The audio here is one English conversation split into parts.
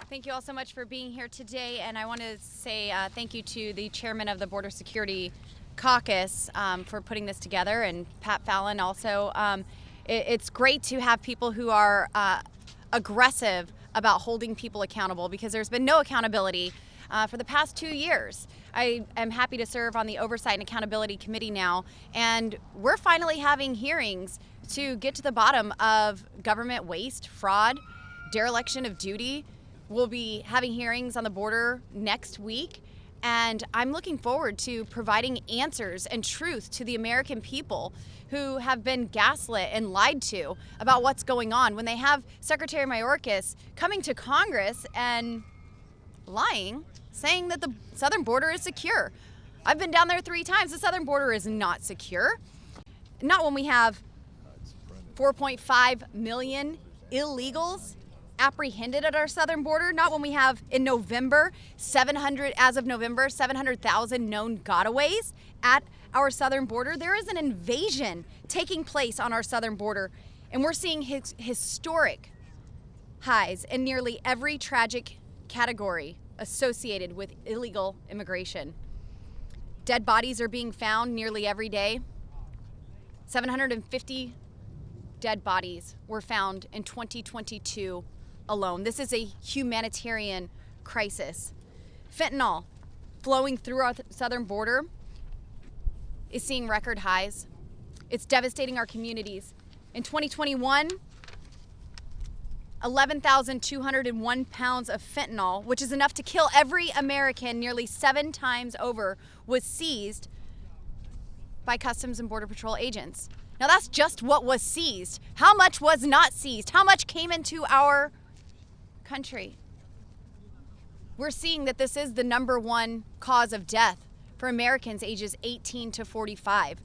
Thank you all so much for being here today, and I want to say thank you to the chairman of the Border Security Caucus for putting this together, and Pat Fallon also. It's great to have people who are aggressive about holding people accountable, because there's been no accountability for the past 2 years. I am happy to serve on the Oversight and Accountability Committee now, and we're finally having hearings to get to the bottom of government waste, fraud, dereliction of duty. We'll be having hearings on the border next week, and I'm looking forward to providing answers and truth to the American people who have been gaslit and lied to about what's going on, when they have Secretary Mayorkas coming to Congress and lying, saying that the southern border is secure. I've been down there 3 times. The southern border is not secure. Not when we have 4.5 million illegals apprehended at our southern border. Not when we have, in November, 700,000 known gotaways at our southern border. There is an invasion taking place on our southern border, and we're seeing historic highs in nearly every tragic category associated with illegal immigration. Dead bodies are being found nearly every day. 750 dead bodies were found in 2022 alone. This is a humanitarian crisis. Fentanyl flowing through our southern border is seeing record highs. It's devastating our communities. In 2021, 11,201 pounds of fentanyl, which is enough to kill every American nearly 7 times over, was seized by Customs and Border Patrol agents. Now that's just what was seized. How much was not seized? How much came into our country? We're seeing that this is the #1 cause of death for Americans ages 18 to 45.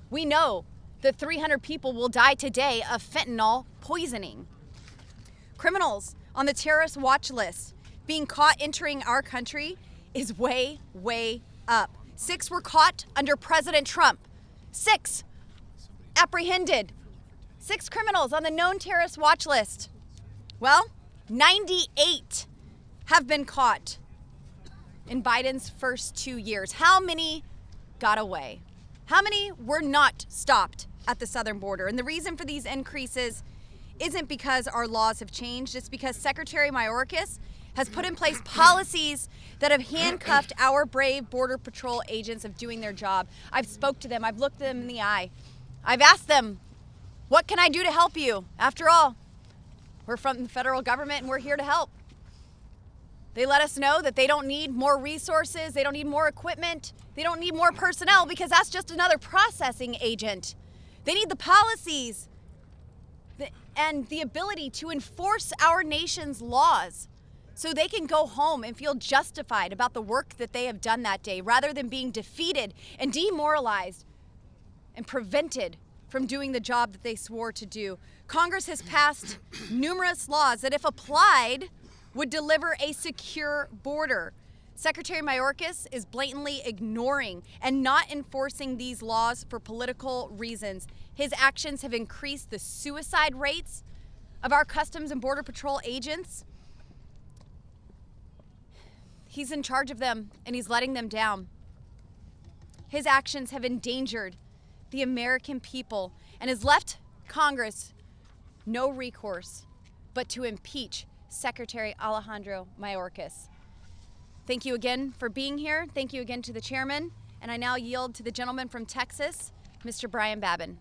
We know that 300 people will die today of fentanyl poisoning. Criminals on the terrorist watch list being caught entering our country is way, way up. 6 were caught under President Trump. 6 apprehended. 6 criminals on the known terrorist watch list. Well, 98 have been caught in Biden's first 2 years. How many got away? How many were not stopped at the southern border? And the reason for these increases isn't because our laws have changed. It's because Secretary Mayorkas has put in place policies that have handcuffed our brave Border Patrol agents of doing their job. I've spoke to them. I've looked them in the eye. I've asked them, what can I do to help you? After all, we're from the federal government and we're here to help. They let us know that they don't need more resources, they don't need more equipment, they don't need more personnel, because that's just another processing agent. They need the policies and the ability to enforce our nation's laws so they can go home and feel justified about the work that they have done that day, rather than being defeated and demoralized and prevented from doing the job that they swore to do. Congress has passed numerous laws that, if applied, would deliver a secure border. Secretary Mayorkas is blatantly ignoring and not enforcing these laws for political reasons. His actions have increased the suicide rates of our Customs and Border Patrol agents. He's in charge of them and he's letting them down. His actions have endangered the American people and has left Congress no recourse but to impeach Secretary Alejandro Mayorkas. Thank you again for being here. Thank you again to the chairman. And I now yield to the gentleman from Texas, Mr. Brian Babin.